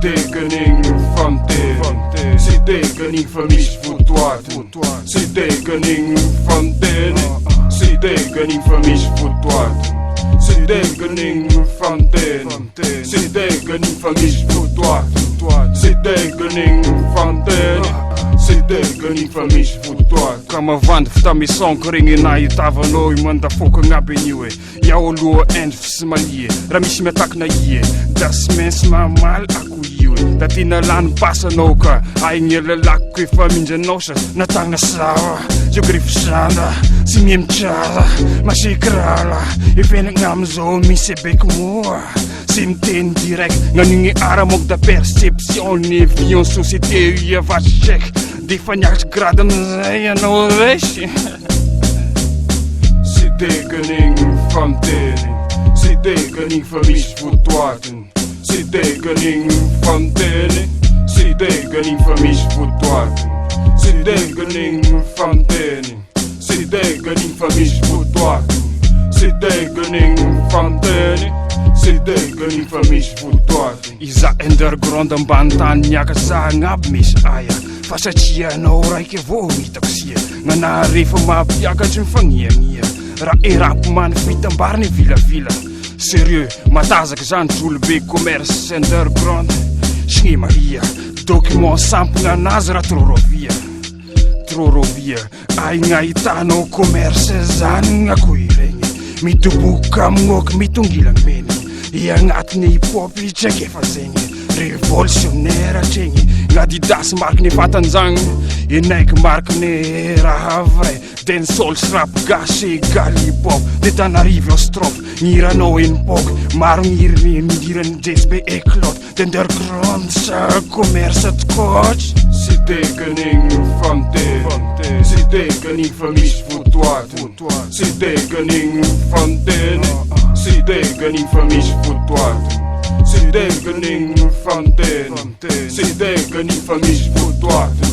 tekening van Tene. Zie tekening van Mies Voetwater. Zie tekening van Tene. Zie tekening van Mies Voetwater. Zie tekening van Tene. Zie tekening van Mies Voetwater. Zie tekening van Tene. Zie tekening van Mies Voetwater. Kama vanda fitami sonkring na itava noi manda foka ngabeniwe. Ya oluo and fsmalie. Ramishi metak na ye. Das mens mamal aku yiwe. Tatina lan pasa noka. Ay nyelalak kwe faminja nosha. Natang na sawa. Jogrif shanda. Si miem chara. Mashikrala. Ifenek ngamzo misebek moa. Simten direct. Nganingi aramok da perception. Ne vion société uya vachek. Die van jacht graden zijn no reisje. Zie tekening van Tene. Zie tekening van Mies Voetwater. Zie tekening van Tene. Zie tekening van Mies Voetwater. Zie tekening van Tene. Zie tekening van Mies Voetwater. Zie tekening van Tene. Zie tekening van Mies Voetwater. Iza underground ang bantan niya kasangab mis aya. Fasatsia no raiky vô mitaksia. Nga narefa mapiakatry mifagniagnia. Raha erap man fitambariny vilavila. Sérieux, matazaky zany drolobe commerce underground. Signy maria, document sampigna anazy raha trorovia. Aigna hitanao commerce zany gn'akoho iregny. Mitoboka amignoky mitongilany meny. I agnatiny hip-hop itsaky efa zegny. Révolutionnaire atregny. Adidas marque ne fatanzagny. E Nike marque ne raha vrai. Dancehall rap gasy egal hip-hop. De tanarivo strophe. Gniranao enipôky. Maro gnirany JSB éclot. De underground sa commerce tokotry. Zie tekening van Tene. Zie tekening van Mies Voetwater. Zie tekening van Tene. Zie tekening van Mies Voetwater. Zie tekening van Tene. Zie tekening van Mies Voetwater.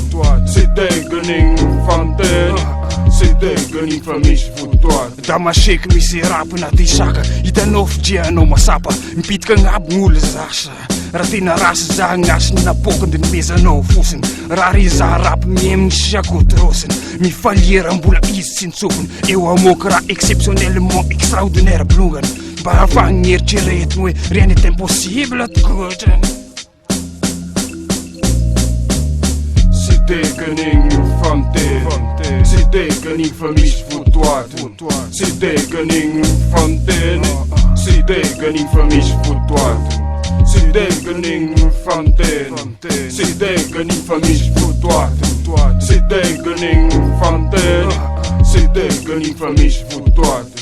Zie tekening van Tene. Zie tekening van Mies Voetwater. Damasek misy rap naty saka. Hitanao fidianao masapa. Mipitika agnabo gn'olo zasa. Raha tena rasy za gn'asiny napôkany de nimezanao fosiny. Raha riza rap mieminy sy akotrosiny. Mifaliera mbola izy tsy nitsofiny. Eo amoky raha exceptionnellement extraordinaire bolongany. Mba ahafahagny gn'eritreretiny hoe rien n'est impossible tokotrany. Zie tekening van Tene. Zie tekening van Mies Voetwater. Zie tekening van Tene. Zie tekening van Mies Voetwater. Zie tekening van Tene. Zie tekening van Mies Voetwater. Zie tekening van Tene. Zie tekening van Mies Voetwater.